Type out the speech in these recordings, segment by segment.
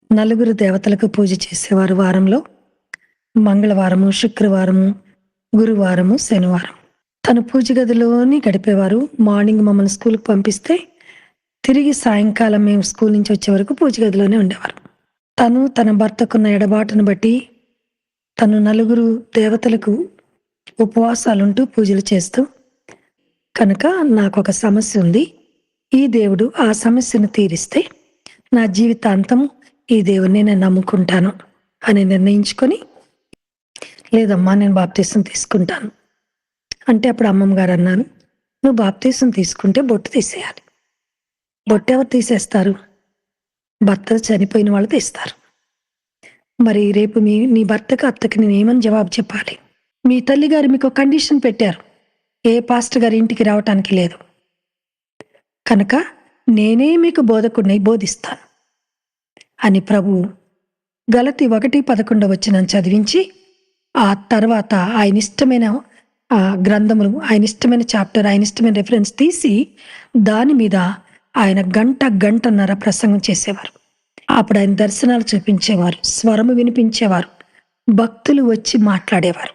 నలుగురు దేవతలకు పూజ చేసేవారు వారంలో. మంగళవారము, శుక్రవారము, గురువారము, శనివారం. తను పూజ గదిలోని గడిపేవారు. మార్నింగ్ మమ్మల్ని స్కూల్‌కి పంపిస్తే, తిరిగి సాయంకాలం మేము స్కూల్ నుంచి వచ్చే వరకు పూజ గదిలోనే ఉండేవారు. తను తన భర్తకున్న ఎడబాటును బట్టి, తను నలుగురు దేవతలకు ఉపవాసాలుంటూ పూజలు చేస్తూ, కనుక నాకొక సమస్య ఉంది. ఈ దేవుడు ఆ సమస్యను తీరిస్తే, నా జీవితాంతం ఈ దేవుడిని నేను నమ్ముకుంటాను అని నిర్ణయించుకొని, లేదమ్మా నేను బాప్తీసం తీసుకుంటాను అంటే, అప్పుడు అమ్మమ్మ గారు అన్నారు, నువ్వు బాప్తీసం తీసుకుంటే బొట్టు తీసేయాలి. బొట్టు ఎవరు తీసేస్తారు? భర్త చనిపోయిన వాళ్ళు తీస్తారు. మరి రేపు నీ భర్తకు, అత్తకి నేనేమని జవాబు చెప్పాలి? మీ తల్లిగారు మీకు కండిషన్ పెట్టారు, ఏ పాస్టర్ గారి ఇంటికి రావటానికి లేదు. కనుక నేనే మీకు బోధకుడినై బోధిస్తాను అని ప్రభువు గలతీ 1:11 వచనం చదివించి, ఆ తర్వాత ఆయన ఇష్టమైన గ్రంథములు, ఆయన ఇష్టమైన చాప్టర్, ఆయన ఇష్టమైన రెఫరెన్స్ తీసి దాని మీద ఆయన గంటన్నర ప్రసంగం చేసేవారు. అప్పుడు ఆయన దర్శనాలు చూపించేవారు, స్వరము వినిపించేవారు, భక్తులు వచ్చి మాట్లాడేవారు.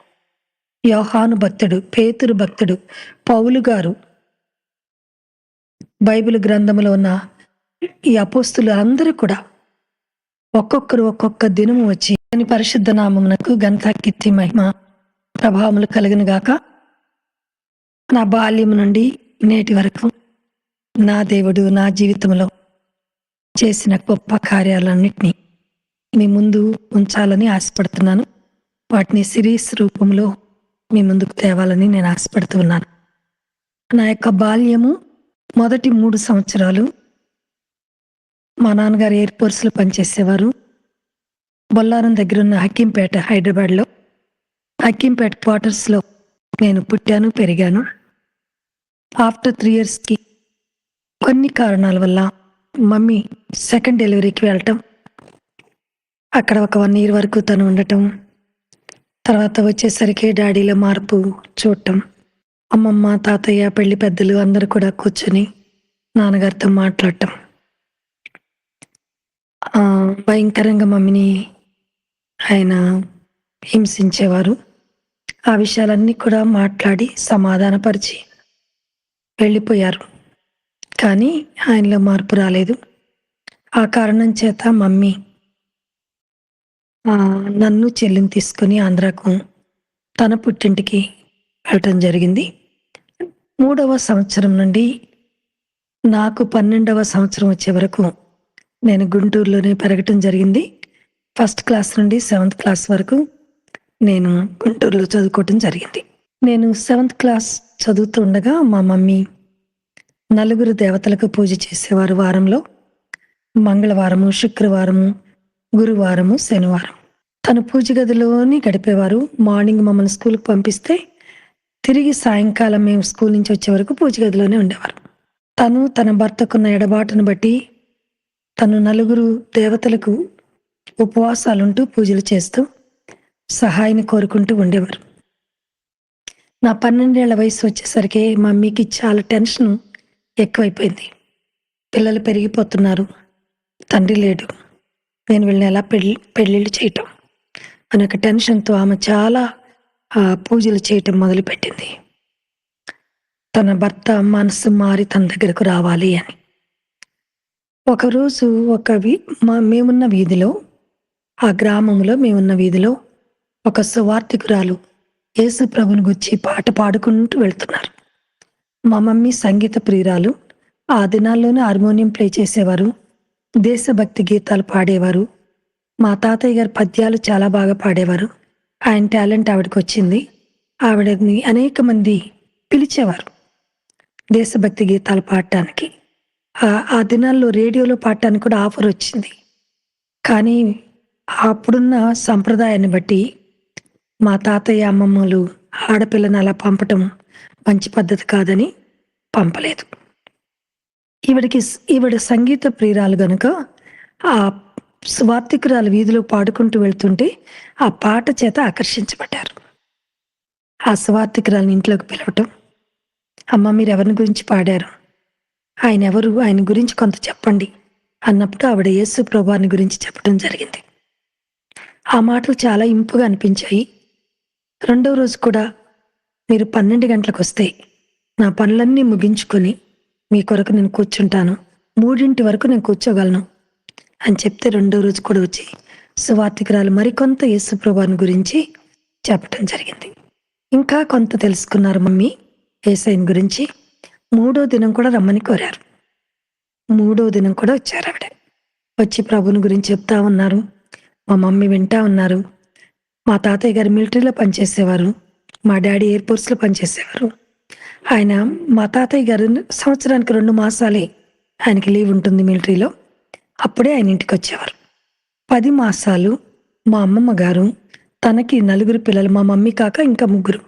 యోహాను భక్తుడు, పేతురు భక్తుడు, పౌలు గారు, బైబిల్ గ్రంథంలో ఉన్న ఈ అపోస్తులు అందరూ కూడా ఒక్కొక్కరు ఒక్కొక్క దినము వచ్చి అని పరిశుద్ధ నామమునకు ఘనత, కీర్తి, మహిమ, ప్రభావములు కలుగును గాక. నా బాల్యం నుండి నేటి వరకు నా దేవుడు నా జీవితంలో చేసిన గొప్ప కార్యాలన్నింటినీ మీ ముందు ఉంచాలని ఆశపడుతున్నాను. వాటిని సిరీస్ రూపంలో మీ ముందుకు తేవాలని నేను ఆశపడుతూ ఉన్నాను. నా యొక్క బాల్యము మొదటి 3 సంవత్సరాలు మా నాన్నగారు ఎయిర్ ఫోర్స్లో పనిచేసేవారు. బొల్లారం దగ్గర ఉన్న హకీంపేట, హైదరాబాద్లో హకీంపేట క్వార్టర్స్లో నేను పుట్టాను, పెరిగాను. ఆఫ్టర్ 3 ఇయర్స్కి కొన్ని కారణాల వల్ల మమ్మీ సెకండ్ డెలివరీకి వెళ్ళటం, అక్కడ ఒక 1 ఇయర్ వరకు తను ఉండటం, తర్వాత వచ్చేసరికి డాడీలో మార్పు చూడటం, అమ్మమ్మ, తాతయ్య, పెళ్లి పెద్దలు అందరూ కూడా కూర్చొని నాన్నగారితో మాట్లాడటం, భయంకరంగా మమ్మీని ఆయన హింసించేవారు. ఆ విషయాలన్నీ కూడా మాట్లాడి సమాధానపరిచి వెళ్ళిపోయారు. కానీ ఆయనలో మార్పు రాలేదు. ఆ కారణం చేత మమ్మీ నన్ను, చెల్లిని తీసుకొని ఆంధ్రాకు తన పుట్టింటికి వెళ్ళటం జరిగింది. 3వ సంవత్సరం నుండి నాకు 12వ సంవత్సరం వచ్చే వరకు నేను గుంటూరులోనే పెరగటం జరిగింది. ఫస్ట్ క్లాస్ నుండి 7th క్లాస్ వరకు నేను గుంటూరులో చదువుకోవటం జరిగింది. నేను 7th క్లాస్ చదువుతూ ఉండగా మా మమ్మీ నలుగురు దేవతలకు పూజ చేసేవారు వారంలో. మంగళవారము, శుక్రవారము, గురువారము, శనివారం. తను పూజ గదిలోని గడిపేవారు. మార్నింగ్ మమ్మల్ని స్కూల్‌కి పంపిస్తే, తిరిగి సాయంకాలం మేము స్కూల్ నుంచి వచ్చే వరకు పూజ గదిలోనే ఉండేవారు. తను తన భర్తకున్న ఎడబాటును బట్టి, తను నలుగురు దేవతలకు ఉపవాసాలుంటూ పూజలు చేస్తూ సహాయాన్ని కోరుకుంటూ ఉండేవారు. నా 12 ఏళ్ల వయసు వచ్చేసరికి మమ్మీకి చాలా టెన్షన్ ఎక్కువైపోయింది. పిల్లలు పెరిగిపోతున్నారు, తండ్రి లేడు, నేను వీళ్ళని ఎలా పెళ్ళిళ్ళు చేయటం అనే ఒక టెన్షన్తో ఆమె చాలా పూజలు చేయటం మొదలుపెట్టింది. తన భర్త మనసు మారి తన దగ్గరకు రావాలి అని. ఒకరోజు మేమున్న వీధిలో, ఆ గ్రామంలో మేమున్న వీధిలో ఒక సువార్థికురాలు యేసు ప్రభుని గురించి పాట పాడుకుంటూ వెళ్తున్నారు. మా మమ్మీ సంగీత ప్రియురాలు. ఆ దినాల్లోనే హార్మోనియం ప్లే చేసేవారు, దేశభక్తి గీతాలు పాడేవారు. మా తాతయ్య గారు పద్యాలు చాలా బాగా పాడేవారు. ఆయన టాలెంట్ ఆవిడకి వచ్చింది. ఆవిడని అనేక మంది పిలిచేవారు దేశభక్తి గీతాలు పాడటానికి. ఆ దినాల్లో రేడియోలో పాడటానికి కూడా ఆఫర్ వచ్చింది. కానీ అప్పుడున్న సంప్రదాయాన్ని బట్టి మా తాతయ్య, అమ్మమ్మలు ఆడపిల్లని అలా పంపటం మంచి పద్ధతి కాదని పంపలేదు. ఈవిడ సంగీత ప్రియురాలు గనుక ఆ సువార్థికురాలు వీధిలో పాడుకుంటూ వెళ్తుంటే ఆ పాట చేత ఆకర్షించబడ్డారు. ఆ సువార్థికురాలని ఇంట్లోకి పిలవటం, అమ్మ మీరు ఎవరిని గురించి పాడారు, ఆయన ఎవరు, ఆయన గురించి కొంత చెప్పండి అన్నప్పుడు ఆవిడ యేసు ప్రభువాని గురించి చెప్పడం జరిగింది. ఆ మాటలు చాలా ఇంపుగా అనిపించాయి. రెండవ రోజు కూడా మీరు 12 గంటలకొస్తే నా పనులన్నీ ముగించుకొని మీ కొరకు నేను కూర్చుంటాను. 3 వరకు నేను కూర్చోగలను అని చెప్తే రెండో రోజు కూడా వచ్చి సువార్తికురాలు మరికొంత యేసు ప్రభువాని గురించి చెప్పటం జరిగింది. ఇంకా కొంత తెలుసుకున్నారు మమ్మీ యేసయ్యని గురించి. మూడో దినం కూడా రమ్మని కోరారు. మూడో దినం కూడా వచ్చారు ఆవిడ. వచ్చి ప్రభుని గురించి చెప్తా ఉన్నారు. మా మమ్మీ వింటా ఉన్నారు. మా తాతయ్య గారు మిలిటరీలో పనిచేసేవారు. మా డాడీ ఎయిర్ ఫోర్స్‌లో పనిచేసేవారు. ఆయన మా తాతయ్య గారు సంవత్సరానికి 2 మాసాలే ఆయనకి లీవ్ ఉంటుంది మిలిటరీలో. అప్పుడే ఆయన ఇంటికి వచ్చేవారు. 10 మాసాలు మా అమ్మమ్మ గారు తనకి 4 పిల్లలు, మా మమ్మీ కాక ఇంకా 3,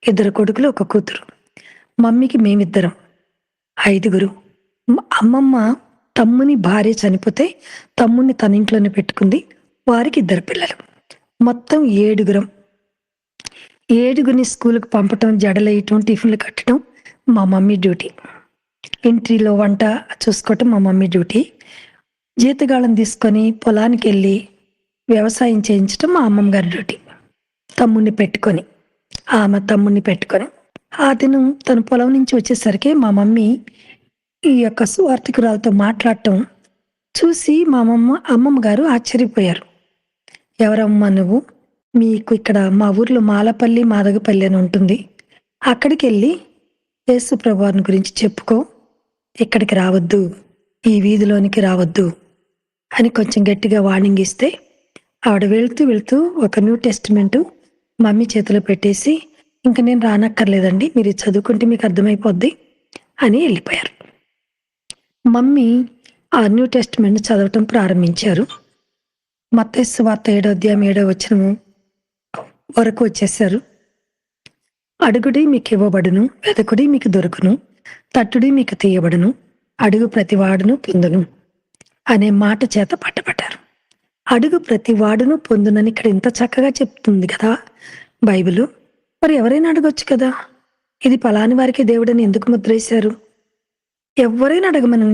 2 కొడుకులు, 1 కూతురు. మమ్మీకి మేమిద్దరం 5. అమ్మమ్మ తమ్ముని భార్య చనిపోతే తమ్ముడిని తన ఇంట్లోనే పెట్టుకుంది. వారికి 2 పిల్లలు. మొత్తం 7. 7 స్కూల్కి పంపటం, జడలేయటం, టిఫిన్లు కట్టడం మా మమ్మీ డ్యూటీ. ఇంటిలో వంట చూసుకోవటం మా మమ్మీ డ్యూటీ. జీతగాళ్ళని తీసుకొని పొలానికి వెళ్ళి వ్యవసాయం చేయించడం మా అమ్మమ్మ గారి డ్యూటీ. తమ్ముడిని పెట్టుకొని, ఆమె తమ్ముడిని పెట్టుకొని ఆ దినం తను పొలం నుంచి వచ్చేసరికి మా మమ్మీ ఈ యొక్క సువార్తికురాలతో మాట్లాడటం చూసి మా అమ్మమ్మ గారు ఆశ్చర్యపోయారు. ఎవరమ్మా నువ్వు? మీకు ఇక్కడ మా ఊర్లో మాలపల్లి, మాదగపల్లి అని ఉంటుంది. అక్కడికి వెళ్ళి యేసు ప్రభువాని గురించి చెప్పుకో, ఇక్కడికి రావద్దు, ఈ వీధిలోనికి రావద్దు అని కొంచెం గట్టిగా వార్నింగ్ ఇస్తే ఆవిడ వెళ్తూ వెళ్తూ ఒక న్యూ టెస్టిమెంట్ మమ్మీ చేతిలో పెట్టేసి, ఇంక నేను రానక్కర్లేదండి, మీరు చదువుకుంటే మీకు అర్థమైపోద్ది అని వెళ్ళిపోయారు. మమ్మీ ఆ న్యూ టెస్టిమెంట్ చదవటం ప్రారంభించారు. మత్తయి సువార్త 7వ అధ్యాయం 7వ వచనం వరకు వచ్చేసారు. అడుగుడి మీకు ఇవ్వబడును, వెదకుడి మీకు దొరుకును, తట్టుడి మీకు తీయబడును, అడుగు ప్రతివాడును పొందును అనే మాట చేత పట్టబడ్డారు. అడుగు ప్రతివాడును పొందునని ఇక్కడ ఇంత చక్కగా చెప్తుంది కదా బైబిలు. మరి ఎవరైనా అడగొచ్చు కదా, ఇది పలాని వారికి దేవుడని ఎందుకు ముద్రేశారు? ఎవరైనా అడగమని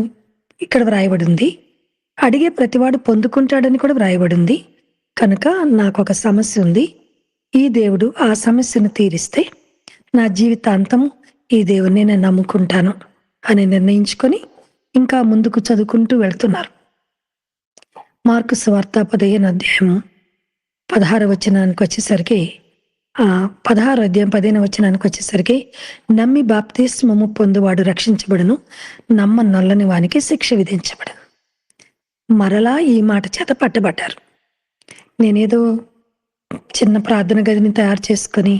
ఇక్కడ వ్రాయబడింది. అడిగే ప్రతివాడు పొందుకుంటాడని కూడా వ్రాయబడింది. కనుక నాకు ఒక సమస్య ఉంది, ఈ దేవుడు ఆ సమస్యను తీరిస్తే నా జీవితాంతం ఈ దేవుడిని నేను నమ్ముకుంటాను అని నిర్ణయించుకొని ఇంకా ముందుకు చదువుకుంటూ వెళ్తున్నారు. మార్కు సువార్త 15వ అధ్యాయం 16వ వచనానికి వచ్చేసరికి 16వ అధ్యాయం 15వ వచనానికి వచ్చేసరికి నమ్మి బాప్తిస్మము పొందువాడు రక్షించబడును, నమ్మనొల్లని వానికి శిక్ష విధించబడును. మరలా ఈ మాట చేత పట్టబడ్డారు. నేనేదో చిన్న ప్రార్థన గదిని తయారు చేసుకొని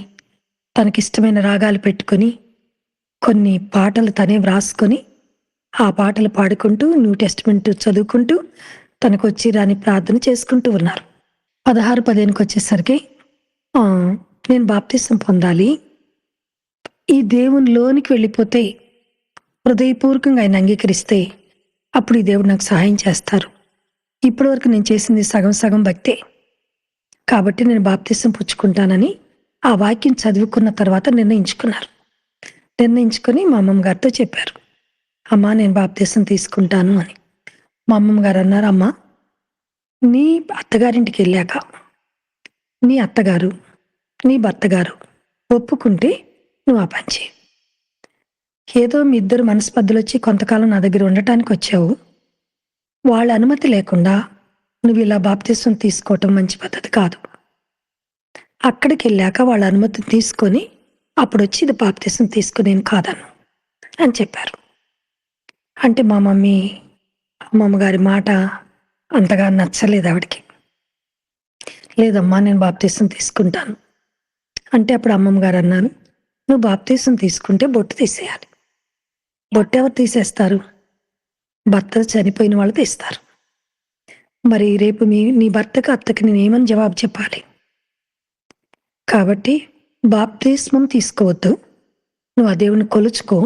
తనకిష్టమైన రాగాలు పెట్టుకొని కొన్ని పాటలు తనే వ్రాసుకొని ఆ పాటలు పాడుకుంటూ న్యూ టెస్టిమెంట్ చదువుకుంటూ తనకు వచ్చి రాని ప్రార్థన చేసుకుంటూ ఉన్నారు. 16-15కి వచ్చేసరికి నేను బాప్తిసం పొందాలి, ఈ దేవునిలోనికి వెళ్ళిపోతే హృదయపూర్వకంగా ఆయన అంగీకరిస్తే అప్పుడు ఈ దేవుడు నాకు సహాయం చేస్తారు. ఇప్పటి వరకు నేను చేసింది సగం సగం భక్తే, కాబట్టి నేను బాప్తిసం పుచ్చుకుంటానని ఆ వాక్యం చదువుకున్న తర్వాత నిర్ణయించుకున్నారు. నిర్ణయించుకొని మా అమ్మమ్మ గారితో చెప్పారు, అమ్మా నేను బాప్తిసం తీసుకుంటాను అని. మా అమ్మమ్మ గారు అన్నారు, అమ్మా నీ అత్తగారింటికి వెళ్ళాక నీ అత్తగారు నీ భర్తగారు ఒప్పుకుంటే నువ్వు ఆ పని చేయి. ఏదో మీ ఇద్దరు మనస్పర్ధలు వచ్చి కొంతకాలం నా దగ్గర ఉండటానికి వచ్చావు, వాళ్ళ అనుమతి లేకుండా నువ్వు ఇలా బాప్తిసం తీసుకోవటం మంచి పద్ధతి కాదు. అక్కడికి వెళ్ళాక వాళ్ళ అనుమతి తీసుకొని అప్పుడు వచ్చి ఇది బాప్తిసం తీసుకుని నేను కాదను అని చెప్పారు. అంటే మా అమ్మమ్మ గారి మాట అంతగా నచ్చలేదు ఆవిడకి. లేదమ్మా నేను బాప్తిసం తీసుకుంటాను అంటే అప్పుడు అమ్మమ్మ గారు అన్నారు, నువ్వు బాప్తిసం తీసుకుంటే బొట్టు తీసేయాలి. బొట్టు ఎవరు తీసేస్తారు? భర్త చనిపోయిన వాళ్ళు తీస్తారు. మరి రేపు నీ భర్తకు అత్తకి నేనేమని జవాబు చెప్పాలి? కాబట్టి బాప్తిస్మం తీసుకోవద్దు, నువ్వు ఆ దేవుని కొలుచుకో,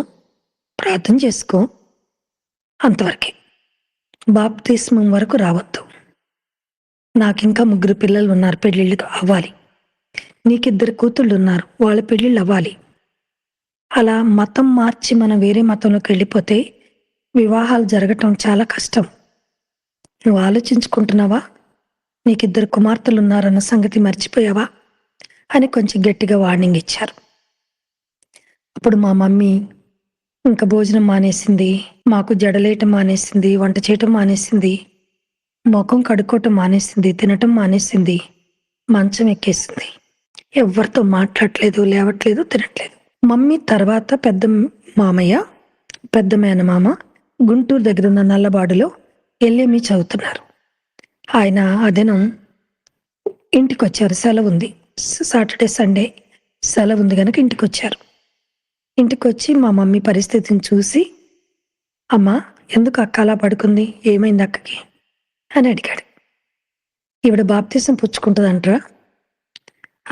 ప్రార్థన చేసుకో, అంతవరకే. బాప్తిస్మం వరకు రావద్దు. నాకింకా 3 పిల్లలు ఉన్నారు, పెళ్ళిళ్ళు అవ్వాలి. నీకు 2 కూతుళ్ళు ఉన్నారు, వాళ్ళ పెళ్ళిళ్ళు అవ్వాలి. అలా మతం మార్చి మనం వేరే మతంలోకి వెళ్ళిపోతే వివాహాలు జరగటం చాలా కష్టం. నువ్వు ఆలోచించుకుంటున్నావా? నీకిద్దరు కుమార్తెలున్నారన్న సంగతి మర్చిపోయావా? అని కొంచెం గట్టిగా వార్నింగ్ ఇచ్చారు. అప్పుడు మా మమ్మీ ఇంక భోజనం మానేసింది. మాకు జడలేయటం మానేసింది. వంట చేయటం మానేసింది. మొఖం కడుక్కోవటం మానేసింది. తినటం మానేసింది. మంచం ఎక్కేసింది. ఎవ్వరితో మాట్లాడట్లేదు, లేవట్లేదు, తినట్లేదు. మమ్మీ తర్వాత పెద్ద మామయ్య, పెద్ద మేనమామ గుంటూరు దగ్గరున్న నల్లబాడులో ఎల్ఏమి చదువుతున్నారు. ఆయన అదినం ఇంటికొచ్చారు. సెలవుంది. సాటర్డే, సండే సెలవుంది గనక ఇంటికొచ్చారు. ఇంటికొచ్చి మా మమ్మీ పరిస్థితిని చూసి, "అమ్మా, ఎందుకు అక్క అలా పడుకుంది? ఏమైంది అక్కకి?" అని అడిగాడు. "ఈవిడ బాప్తిసం పుచ్చుకుంటదంట్రా.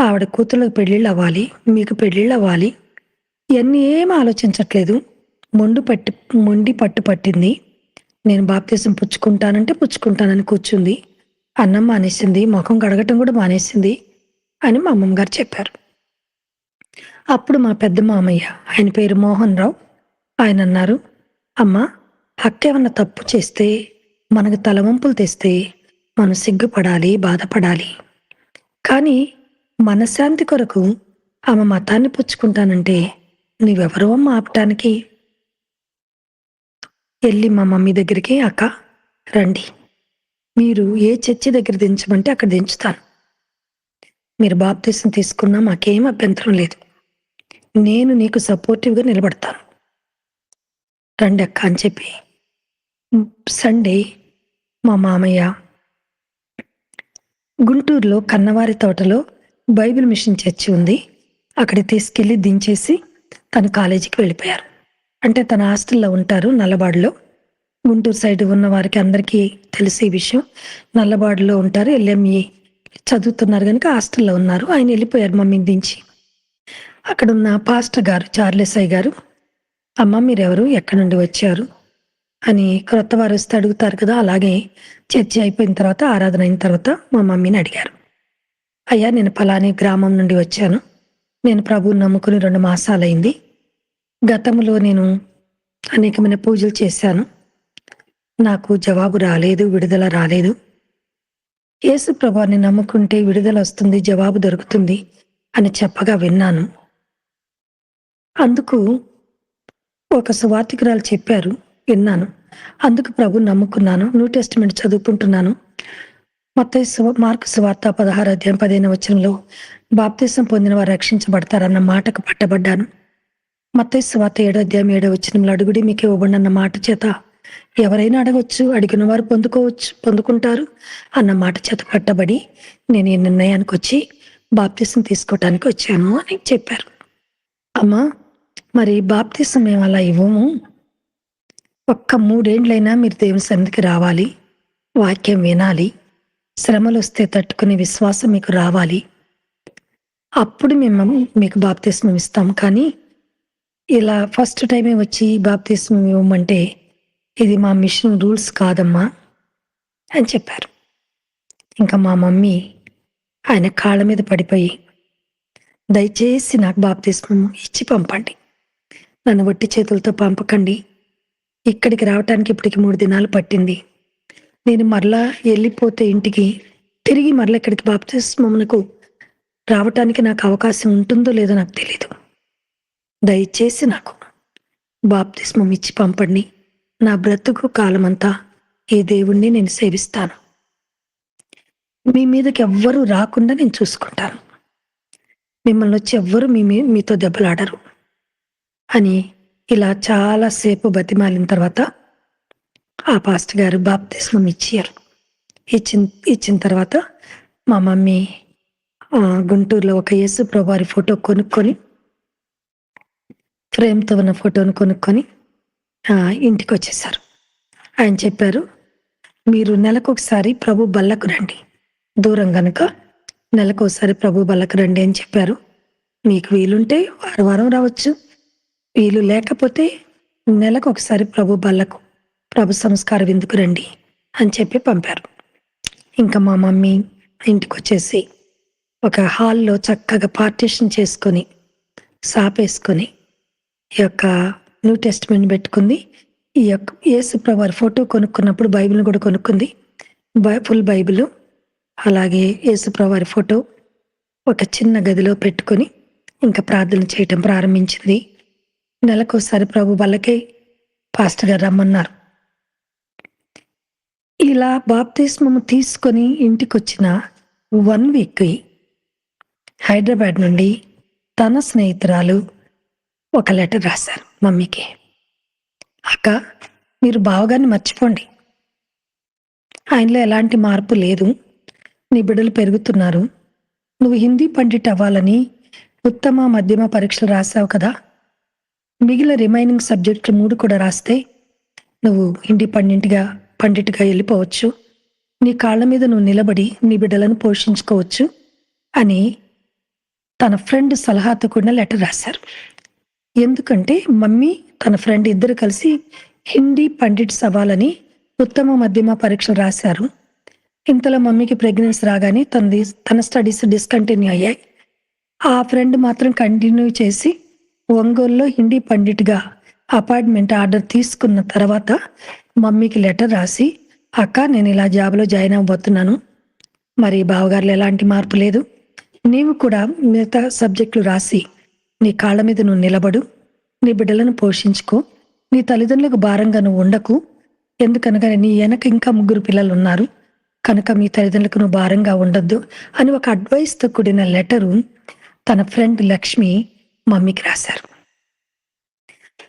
ఆవిడ కూతుళ్ళకి పెళ్ళిళ్ళవ్వాలి, మీకు పెళ్ళిళ్ళవ్వాలి. ఇయన్నీ ఏమి ఆలోచించట్లేదు. మొండి పట్టు పట్టింది. నేను బాప్తిసం పుచ్చుకుంటానంటే పుచ్చుకుంటానని కూర్చుంది. అన్నం మానేసింది. మొఖం కడగటం కూడా మానేసింది" అని మా అమ్మమ్మగారు చెప్పారు. అప్పుడు మా పెద్ద మామయ్య, ఆయన పేరు మోహన్ రావు, ఆయనన్నారు, "అమ్మా, అక్కేమన్నా తప్పు చేస్తే, మనకు తలవంపులు తెస్తే మనం సిగ్గుపడాలి, బాధపడాలి. కానీ మనశ్శాంతి కొరకు ఆమె మతాన్ని పుచ్చుకుంటానంటే నువ్వెవరో అమ్మా ఆపటానికి?" ఎళ్ళి మా మమ్మీ దగ్గరికి, "అక్క, రండి. మీరు ఏ చర్చి దగ్గర దించమంటే అక్కడ దించుతాను. మీరు బాప్తిసం తీసుకున్నా మాకేం అభ్యంతరం లేదు. నేను నీకు సపోర్టివ్‌గా నిలబడతాను. రండి అక్క" అని చెప్పి సండే మా మామయ్య గుంటూరులో కన్నవారి తోటలో బైబిల్ మిషన్ చర్చి ఉంది. అక్కడికి తీసుకెళ్ళి దించేసి తను కాలేజీకి వెళ్ళిపోయారు. అంటే తన హాస్టల్‌లో ఉంటారు నల్లబాడులో. గుంటూరు సైడ్ ఉన్న వారికి అందరికీ తెలిసే విషయం. నల్లబాడులో ఉంటారు. ఎల్ఎంఈ చదువుతున్నారు గనుక హాస్టల్‌లో ఉన్నారు. ఆయన వెళ్ళిపోయారు మమ్మీని దించి. అక్కడున్న పాస్టర్ గారు, చార్లెస్ అయ్య గారు, "అమ్మ, మీరెవరు? ఎక్కడి నుండి వచ్చారు?" అని క్రొత్త వారొస్తే అడుగుతారు కదా! అలాగే చర్చి అయిపోయిన తర్వాత, ఆరాధన అయిన తర్వాత మా మమ్మీని అడిగారు. "అయ్యా, నేను పలాని గ్రామం నుండి వచ్చాను. నేను ప్రభువుని నమ్ముకుని 2 మాసాలయింది. గతంలో నేను అనేకమైన పూజలు చేశాను. నాకు జవాబు రాలేదు, విడుదల రాలేదు. యేసు ప్రభువుని నమ్ముకుంటే విడుదలొస్తుంది, జవాబు దొరుకుతుంది అని చెప్పగా విన్నాను. అందుకు ఒక సువార్తికురాలు చెప్పారు, విన్నాను. అందుకు ప్రభువుని నమ్ముకున్నాను. న్యూ టెస్టిమెంట్ చదువుకుంటున్నాను. మార్కు సువార్త 16 అధ్యాయం 15 వచనంలో బాప్తిసం పొందిన వారు రక్షించబడతారన్న మాటకు పట్టబడ్డాను. మత్తయి సువార్త 7 అధ్యాయం 7 వచనంలో అడుగుడి మీకు ఇవ్వబడినన్న మాట చేత ఎవరైనా అడగొచ్చు, అడిగిన వారు పొందుకుంటారు అన్న మాట చేత పట్టబడి నేను ఈ నిర్ణయానికి వచ్చి బాప్తిసం తీసుకోవటానికి వచ్చాను అని చెప్పారు. అమ్మా, మరి బాప్తిసం మేము అలా ఇవ్వము. ఒక్క 3 ఏండ్లైనా మీరు దేవుని సన్నిధికి రావాలి, వాక్యం వినాలి, శ్రమలు వస్తే తట్టుకునే విశ్వాసం మీకు రావాలి. అప్పుడు మేము మీకు బాప్తిస్మం ఇస్తాం. కానీ ఇలా ఫస్ట్ టైమే వచ్చి బాప్తిస్మం ఇవ్వమంటే ఇది మా మిషన్ రూల్స్ కాదమ్మా అని చెప్పారు. ఇంకా మా మమ్మీ ఆయన కాళ్ళ మీద పడిపోయి, "దయచేసి నాకు బాప్తిస్మం ఇచ్చి పంపండి. నన్ను వట్టి చేతులతో పంపకండి. ఇక్కడికి రావటానికి ఇప్పటికి 3 దినాలు పట్టింది. నేను మరలా వెళ్ళిపోతే ఇంటికి తిరిగి మరలా ఇక్కడికి బాప్తిస్మమునకు రావటానికి నాకు అవకాశం ఉంటుందో లేదో నాకు తెలీదు. దయచేసి నాకు బాప్తిస్మం ఇచ్చి పంపండి. నా బ్రతుకు కాలమంతా ఈ దేవుణ్ణి నేను సేవిస్తాను. మీ మీదకి ఎవ్వరూ రాకుండా నేను చూసుకుంటాను. మిమ్మల్ని వచ్చి ఎవ్వరూ మీతో దెబ్బలాడరు" అని ఇలా చాలా సేపు బతిమాలిన తర్వాత ఆ పాస్టర్ గారు బాప్తిస్మం ఇచ్చారు. ఇచ్చిన తర్వాత మా మమ్మీ గుంటూరులో ఒక యేసు ప్రభువారి ఫోటో కొనుక్కొని, ఫ్రేమ్‌తో ఉన్న ఫోటోను కొనుక్కొని ఇంటికి వచ్చేసారు. ఆయన చెప్పారు, "మీరు నెలకొకసారి ప్రభు బల్లకు రండి. దూరం గనుక నెలకోసారి ప్రభు బల్లకు రండి" అని చెప్పారు. "మీకు వీలుంటే వారం రావచ్చు. వీలు లేకపోతే నెలకొకసారి ప్రభు బల్లకు, ప్రభు సంస్కార విందుకు రండి" అని చెప్పి పంపారు. ఇంకా మా మమ్మీ ఇంటికొచ్చేసి ఒక హాల్‌లో చక్కగా పార్టిషన్ చేసుకొని, సాపేసుకొని ఈ యొక్క న్యూ టెస్టిమెంట్ పెట్టుకుంది. ఈ యొక్క యేసు ప్రభువారి ఫోటో కొనుక్కున్నప్పుడు బైబిల్‌ని కూడా కొనుక్కుంది. ఫుల్ బైబిలు, అలాగే యేసుప్రభువారి ఫోటో ఒక చిన్న గదిలో పెట్టుకొని ఇంకా ప్రార్థన చేయటం ప్రారంభించింది. నెలకోసారి ప్రభు వాళ్ళకే పాస్టర్ గారు రమ్మన్నారు. ఇలా బాప్తిస్మము తీసుకొని ఇంటికొచ్చిన 1 వీక్‌కి హైదరాబాద్ నుండి తన స్నేహితురాలు ఒక లెటర్ రాశారు మమ్మీకి. "అక్క, మీరు బావగారిని మర్చిపోండి. ఆయనలో ఎలాంటి మార్పు లేదు. నీ బిడ్డలు పెరుగుతున్నారు. నువ్వు హిందీ పండిట్ అవ్వాలని ఉత్తమ, మధ్యమ పరీక్షలు రాసావు కదా! మిగిలిన రిమైనింగ్ సబ్జెక్టులు 3 కూడా రాస్తే నువ్వు హిందీ పండిట్‌గా వెళ్ళిపోవచ్చు. నీ కాళ్ళ మీద నువ్వు నిలబడి నీ బిడ్డలను పోషించుకోవచ్చు" అని తన ఫ్రెండ్ సలహాతో కూడిన లెటర్ రాశారు. ఎందుకంటే మమ్మీ, తన ఫ్రెండ్ ఇద్దరు కలిసి హిందీ పండిట్స్ అవ్వాలని ఉత్తమ, మధ్యమ పరీక్షలు రాశారు. ఇంతలో మమ్మీకి ప్రెగ్నెన్సీ రాగానే తన స్టడీస్ డిస్కంటిన్యూ అయ్యాయి. ఆ ఫ్రెండ్ మాత్రం కంటిన్యూ చేసి ఒంగోలులో హిందీ పండిట్‌గా అపాయింట్మెంట్ ఆర్డర్ తీసుకున్న తర్వాత మమ్మీకి లెటర్ రాసి, "అక్క, నేను ఇలా జాబ్‌లో జాయిన్ అవ్వబోతున్నాను. మరి బావగారిలో ఎలాంటి మార్పు లేదు. నీవు కూడా మిగతా సబ్జెక్టులు రాసి నీ కాళ్ళ మీద నువ్వు నిలబడు. నీ బిడ్డలను పోషించుకో. నీ తల్లిదండ్రులకు భారంగా నువ్వు ఉండకు. ఎందుకనగా నీ వెనక ఇంకా 3 పిల్లలు ఉన్నారు. కనుక మీ తల్లిదండ్రులకు నువ్వు భారంగా ఉండొద్దు" అని ఒక అడ్వైస్‌తో కూడిన లెటరు తన ఫ్రెండ్ లక్ష్మి మమ్మీకి రాశారు.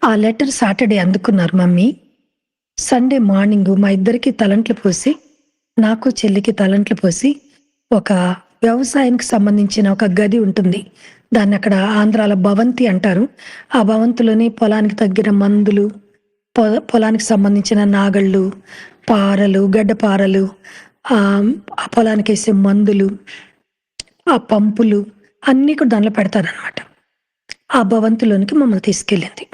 ఆ లెటర్ సాటర్డే అందుకున్నారు మమ్మీ. సండే మార్నింగు మా ఇద్దరికి తలంట్లు పోసి, నాకు చెల్లికి తలంట్లు పోసి, ఒక వ్యవసాయానికి సంబంధించిన ఒక గది ఉంటుంది. దాన్ని అక్కడ ఆంధ్రాలో భవంతి అంటారు. ఆ భవంతిలోని పొలానికి తగ్గిన మందులు, పొలానికి సంబంధించిన నాగళ్ళు, పారలు, గడ్డపారలు, ఆ పొలానికి వేసే మందులు, ఆ పంపులు అన్నీ కూడా దానిలో పెడతారనమాట. ఆ భవంతిలోనికి మమ్మల్ని తీసుకెళ్ళింది.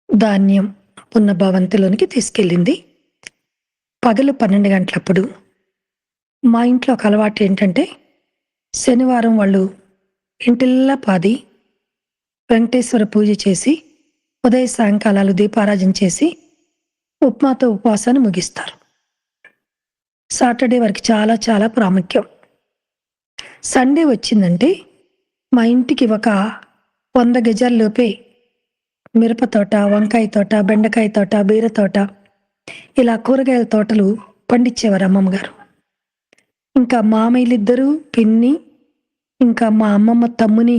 ధాన్యం ఉన్న భవంతిలోనికి తీసుకెళ్ళింది. పగలు 12 గంటలప్పుడు మా ఇంట్లో ఒక అలవాటు ఏంటంటే, శనివారం వాళ్ళు ఇంటిల్లా పాది వెంకటేశ్వర పూజ చేసి, ఉదయ సాయంకాలాలు దీపారాజన చేసి, ఉప్మాతో ఉపవాసాన్ని ముగిస్తారు. సాటర్డే వారికి చాలా చాలా ప్రాముఖ్యం. సండే వచ్చిందంటే మా ఇంటికి ఒక 100 గజాల లోపే మిరప తోట, వంకాయ తోట, బెండకాయ తోట, బీర తోట, ఇలా కూరగాయల తోటలు పండించేవారు అమ్మమ్మగారు. ఇంకా మామయ్యలిద్దరూ, పిన్ని, ఇంకా మా అమ్మమ్మ తమ్ముని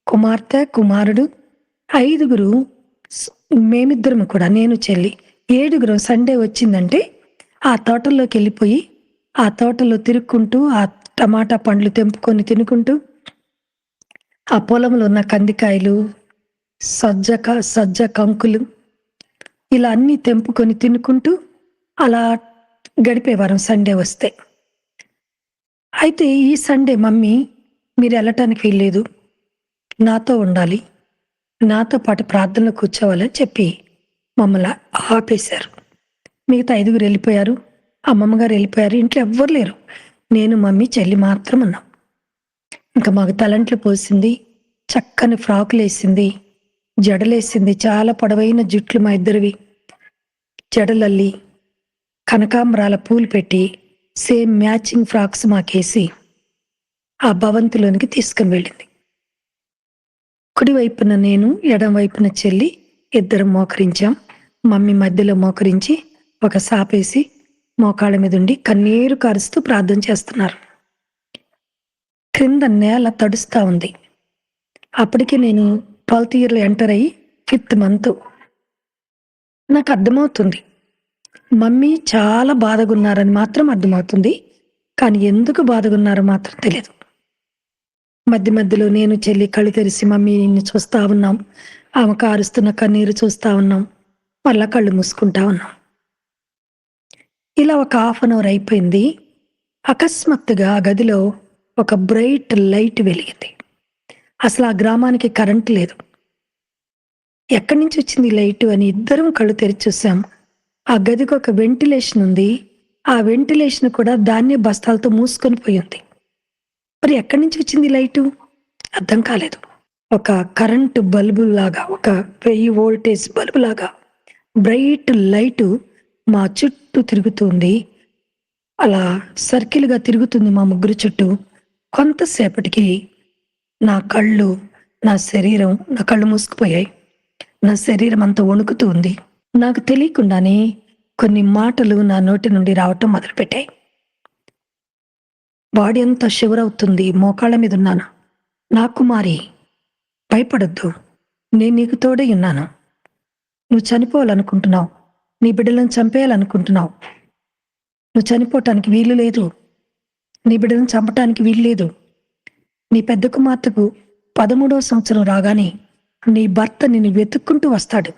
కుమార్తె, కుమారుడు, 5గురు, మేమిద్దరం కూడా, నేను చెల్లి, 7గురు సండే వచ్చిందంటే ఆ తోటల్లోకి వెళ్ళిపోయి ఆ తోటలో తిరుక్కుంటూ, ఆ టమాటా పండ్లు తెంపుకొని తినుకుంటూ, ఆ పొలంలో ఉన్న కందికాయలు, సజ్జ కంకులు ఇలా అన్నీ తెంపుకొని తినుకుంటూ అలా గడిపేవారం సండే వస్తే. అయితే ఈ సండే మమ్మీ, "మీరు వెళ్ళటానికి వీల్లేదు, నాతో ఉండాలి, నాతో పాటు ప్రార్థనలో కూర్చోవాలని" చెప్పి మమ్మల్ని ఆపేశారు. మిగతా 5గురు వెళ్ళిపోయారు. అమ్మమ్మగారు వెళ్ళిపోయారు. ఇంట్లో ఎవ్వరు లేరు. నేను, మమ్మీ, చెల్లి మాత్రం ఉన్నాం. ఇంకా మాకు తలంట్లు పోసింది, చక్కని ఫ్రాకులేసింది, జడలేసింది. చాలా పొడవైన జుట్లు మా ఇద్దరివి. జడలల్లి కనకాంబరాల పూలు పెట్టి సేమ్ మ్యాచింగ్ ఫ్రాక్స్ మాకేసి ఆ భవంతిలోనికి తీసుకుని వెళ్ళింది. కుడివైపున నేను, ఎడం వైపున చెల్లి, ఇద్దరం మోకరించాం. మమ్మీ మధ్యలో మోకరించి ఒక సాపేసి మోకాళ్ళ మీద ఉండి కన్నీరు కారుస్తూ ప్రార్థన చేస్తున్నారు. క్రింద నేల తడుస్తా ఉంది. అప్పటికి నేను 12th ఇయర్లో ఎంటర్ అయ్యి 5th మంత్. నాకు అర్థమవుతుంది, మమ్మీ చాలా బాధగున్నారని మాత్రం అర్థమవుతుంది. కానీ ఎందుకు బాధగున్నారో మాత్రం తెలియదు. మధ్య మధ్యలో నేను, చెల్లి కళ్ళు తెరిసి మమ్మీని చూస్తా ఉన్నాం. ఆమె కారుస్తున్న కన్నీరు చూస్తా ఉన్నాం. మళ్ళా కళ్ళు మూసుకుంటా ఉన్నాం. ఇలా ఒక 1/2 అవర్ అయిపోయింది. అకస్మాత్తుగా ఆ గదిలో ఒక బ్రైట్ లైట్ వెలిగింది. అసలు ఆ గ్రామానికి కరెంట్ లేదు. ఎక్కడి నుంచి వచ్చింది లైటు అని ఇద్దరం కళ్ళు తెరిచి చూసాం. ఆ గదికి ఒక వెంటిలేషన్ ఉంది. ఆ వెంటిలేషన్ కూడా ధాన్య బస్తాలతో మూసుకొని పోయింది. మరి ఎక్కడి నుంచి వచ్చింది లైటు అర్థం కాలేదు. ఒక కరెంటు బల్బు లాగా, ఒక 1000 వోల్టేజ్ బల్బు లాగా బ్రైట్ లైటు మా చుట్టూ తిరుగుతుంది. అలా సర్కిల్‌గా తిరుగుతుంది మా ముగ్గురు చుట్టూ. కొంతసేపటికి నా కళ్ళు, నా కళ్ళు మూసుకుపోయాయి. నా శరీరం అంతా వణుకుతూ ఉంది. నాకు తెలియకుండానే కొన్ని మాటలు నా నోటి నుండి రావటం మొదలుపెట్టాయి. బాడీ అంతా షివర్ అవుతుంది. మోకాళ్ళ మీదున్నాను. నా కుమారి, భయపడొద్దు. నేను నీకు తోడై ఉన్నాను. నువ్వు చనిపోవాలనుకుంటున్నావు. నీ బిడ్డలను చంపేయాలనుకుంటున్నావు. నువ్వు చనిపోవటానికి వీలు లేదు. నీ బిడ్డలను చంపటానికి వీలు లేదు. నీ పెద్ద కుమార్తెకు 13వ సంవత్సరం రాగానే నీ భర్త నిన్ను వెతుక్కుంటూ వస్తాడు.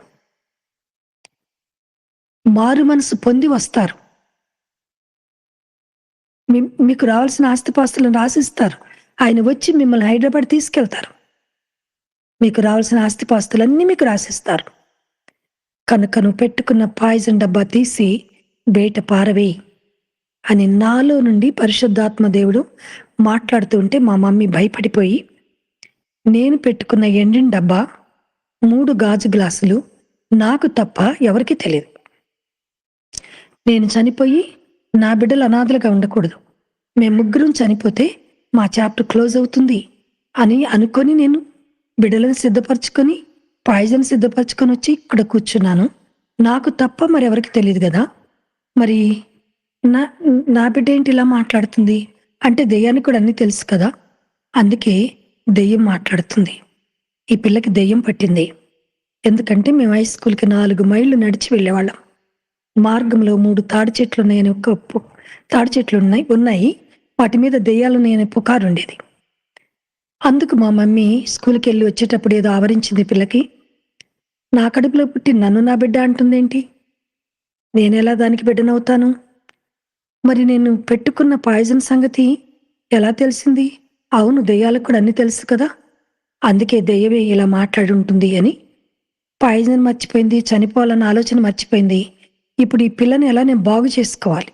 మారు మనసు పొంది వస్తారు. మీకు రావాల్సిన ఆస్తిపాస్తులను రాసిస్తారు. ఆయన వచ్చి మిమ్మల్ని హైదరాబాద్ తీసుకెళ్తారు. మీకు రావాల్సిన ఆస్తిపాస్తులన్నీ మీకు రాసిస్తారు. కనుక నువ్వు పెట్టుకున్న పాయిజన్ డబ్బా తీసి బయట పారవేయి అని నాలో నుండి పరిశుద్ధాత్మ దేవుడు మాట్లాడుతూ ఉంటే మా మమ్మీ భయపడిపోయి, నేను పెట్టుకున్న ఎండిన డబ్బా 3 గాజు గ్లాసులు నాకు తప్ప ఎవరికీ తెలియదు. నేను చనిపోయి నా బిడ్డలు అనాథలుగా ఉండకూడదు. మేము ముగ్గురం చనిపోతే మా చాప్టర్ క్లోజ్ అవుతుంది అని అనుకొని నేను బిడ్డలను సిద్ధపరచుకొని పాయిజన్ సిద్ధపరచుకొని వచ్చి ఇక్కడ కూర్చున్నాను. నాకు తప్ప మరెవరికి తెలియదు కదా. మరి నా నా బిడ్డ ఏంటి ఇలా మాట్లాడుతుంది అంటే దెయ్యానికి కూడా అన్నీ తెలుసు కదా. అందుకే దెయ్యం మాట్లాడుతుంది. ఈ పిల్లకి దెయ్యం పట్టింది. ఎందుకంటే మేము హై స్కూల్కి 4 మైళ్ళు నడిచి వెళ్ళేవాళ్ళం. మార్గంలో 3 తాడి చెట్లు ఉన్నాయని తాడి చెట్లు ఉన్నాయి. వాటి మీద దెయ్యాలున్నాయనే పుకారు ఉండేది. అందుకు మా మమ్మీ స్కూల్కి వెళ్ళి వచ్చేటప్పుడు ఏదో ఆవరించింది పిల్లకి. నా కడుపులో పుట్టి నన్ను నా బిడ్డ అంటుందేంటి? నేనెలా దానికి బిడ్డనవుతాను? మరి నేను పెట్టుకున్న పాయిజన్ సంగతి ఎలా తెలిసింది? అవును, దెయ్యాలకు కూడా అన్నీ తెలుసు కదా. అందుకే దెయ్యమే ఇలా మాట్లాడి ఉంటుంది అని. పాయిజన్ మర్చిపోయింది, చనిపోవాలన్న ఆలోచన మర్చిపోయింది. ఇప్పుడు ఈ పిల్లని ఎలా నేను బాగు చేసుకోవాలి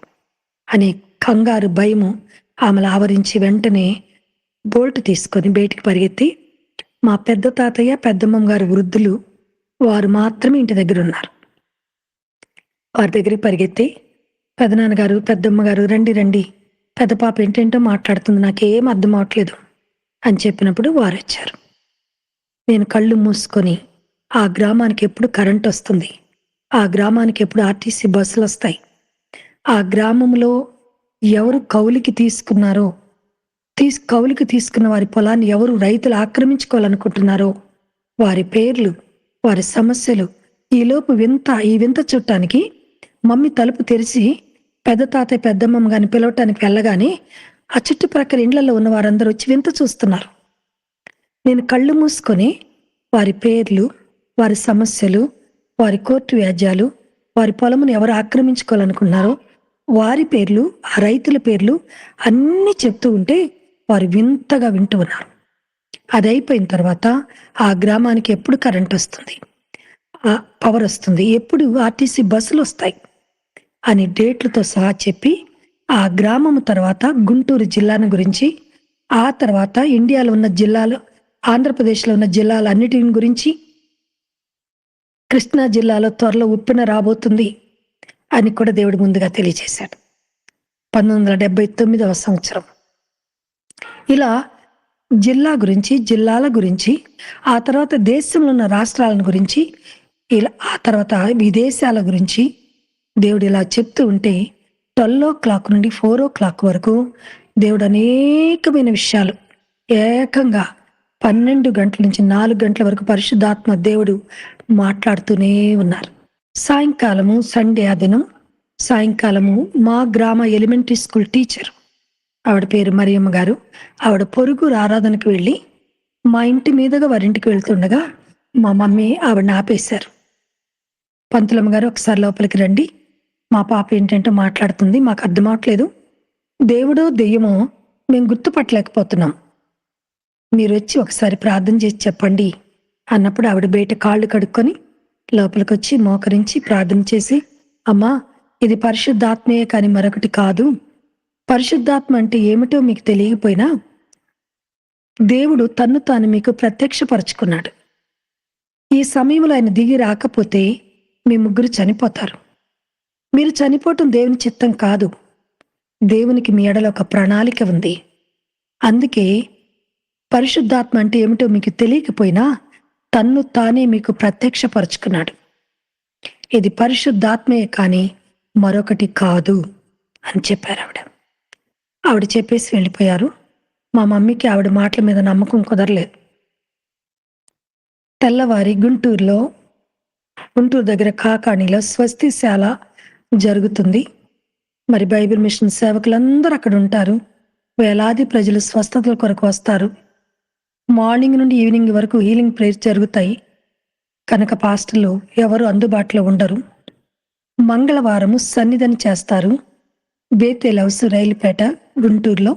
అనే కంగారు, భయము ఆమెను ఆవరించి వెంటనే బోల్ట్ తీసుకొని బయటికి పరిగెత్తి, మా పెద్ద తాతయ్య, పెద్దమ్మమ్మ గారు వృద్ధులు, వారు మాత్రమే ఇంటి దగ్గర ఉన్నారు. వారి దగ్గరికి పరిగెత్తి, పెదనాన్నగారు, పెద్దమ్మగారు, రండి రండి, పెద్ద పాప ఏంటేంటో మాట్లాడుతుంది, నాకేం అర్థం అవట్లేదు అని చెప్పినప్పుడు వారు వచ్చారు. నేను కళ్ళు మూసుకొని, ఆ గ్రామానికి ఎప్పుడు కరెంట్ వస్తుంది, ఆ గ్రామానికి ఎప్పుడు ఆర్టీసీ బస్సులు వస్తాయి, ఆ గ్రామంలో ఎవరు కౌలుకి తీసుకున్న వారి పొలాన్ని ఎవరు రైతులు ఆక్రమించుకోవాలనుకుంటున్నారో వారి పేర్లు, వారి సమస్యలు, ఈ వింత చుట్టానికి మమ్మీ తలుపు తెరిచి పెద్ద తాతయ్య, పెద్దమ్మమ్మ గారిని పిలవటానికి వెళ్ళగానే ఆ చుట్టుప్రక్కల ఇండ్లలో ఉన్న వారందరూ వచ్చి వింత చూస్తున్నారు. నేను కళ్ళు మూసుకొని వారి పేర్లు, వారి సమస్యలు, వారి కోర్టు వ్యాజ్యాలు, వారి పొలమును ఎవరు ఆక్రమించుకోవాలనుకున్నారో వారి పేర్లు, ఆ రైతుల పేర్లు అన్నీ చెప్తూ ఉంటే వారు వింతగా వింటూ ఉన్నారు. అది అయిపోయిన తర్వాత ఆ గ్రామానికి ఎప్పుడు కరెంట్ వస్తుంది, పవర్ వస్తుంది, ఎప్పుడు ఆర్టీసీ బస్సులు వస్తాయి అని డేట్లతో సహా చెప్పి, ఆ గ్రామము తర్వాత గుంటూరు జిల్లాను గురించి, ఆ తర్వాత ఇండియాలో ఉన్న జిల్లాలు, ఆంధ్రప్రదేశ్లో ఉన్న జిల్లాలన్నిటి గురించి, కృష్ణా జిల్లాలో త్వరలో ఉప్పెన రాబోతుంది అని కూడా దేవుడు ముందుగా తెలియజేశాడు. 1979వ సంవత్సరం. ఇలా జిల్లాల గురించి, ఆ తర్వాత దేశంలో ఉన్న రాష్ట్రాలను గురించి, ఇలా ఆ తర్వాత విదేశాల గురించి దేవుడు ఇలా చెప్తూ ఉంటే 12 నుండి 4 వరకు దేవుడు అనేకమైన విషయాలు, ఏకంగా 12 గంటల నుంచి 4 గంటల వరకు పరిశుద్ధాత్మ దేవుడు మాట్లాడుతూనే ఉన్నారు. సాయంకాలము, సండే ఆ దినం సాయంకాలము మా గ్రామ ఎలిమెంటరీ స్కూల్ టీచర్, ఆవిడ పేరు మరియమ్మ గారు, ఆవిడ పొరుగురు ఆరాధనకు వెళ్ళి మా ఇంటి మీదుగా వారింటికి వెళ్తుండగా మా మమ్మీ ఆవిడని ఆపేశారు. పంతులమ్మ గారు, ఒకసారి లోపలికి రండి, మా పాప ఏంటంటే మాట్లాడుతుంది, మాకు అర్థం అవట్లేదు, దేవుడో దెయ్యమో మేము గుర్తుపట్టలేకపోతున్నాం, మీరు వచ్చి ఒకసారి ప్రార్థన చేసి చెప్పండి అన్నప్పుడు ఆవిడ బయట కాళ్ళు కడుక్కొని లోపలికి వచ్చి మోకరించి ప్రార్థన చేసి, అమ్మా ఇది పరిశుద్ధాత్మయే కానీ మరొకటి కాదు, పరిశుద్ధాత్మ అంటే ఏమిటో మీకు తెలియకపోయినా దేవుడు తన్ను తాను మీకు ప్రత్యక్షపరచుకున్నాడు. ఈ సమయంలో ఆయన దిగి రాకపోతే మీ ముగ్గురు చనిపోతారు. మీరు చనిపోవటం దేవుని చిత్తం కాదు. దేవునికి మీ ఎడల ఒక ప్రణాళిక ఉంది. అందుకే పరిశుద్ధాత్మ అంటే ఏమిటో మీకు తెలియకపోయినా తన్ను తానే మీకు ప్రత్యక్షపరుచుకున్నాడు. ఇది పరిశుద్ధాత్మే కానీ మరొకటి కాదు అని చెప్పారు ఆవిడ. ఆవిడ చెప్పేసి వెళ్ళిపోయారు. మా మమ్మీకి ఆవిడ మాటల మీద నమ్మకం కుదరలేదు. తెల్లవారి గుంటూరు దగ్గర కాకాణిలో స్వస్తిశాల జరుగుతుంది. మరి బైబిల్ మిషన్ సేవకులందరూ అక్కడ ఉంటారు. వేలాది ప్రజలు స్వస్థతల కొరకు వస్తారు. మార్నింగ్ నుండి ఈవినింగ్ వరకు హీలింగ్ ప్రేయర్స్ జరుగుతాయి. కనుక పాస్టర్లు ఎవరు అందుబాటులో ఉండరు. మంగళవారము సన్నిధిని చేస్తారు. బేతేల్ హౌస్, రైలుపేట, గుంటూరులో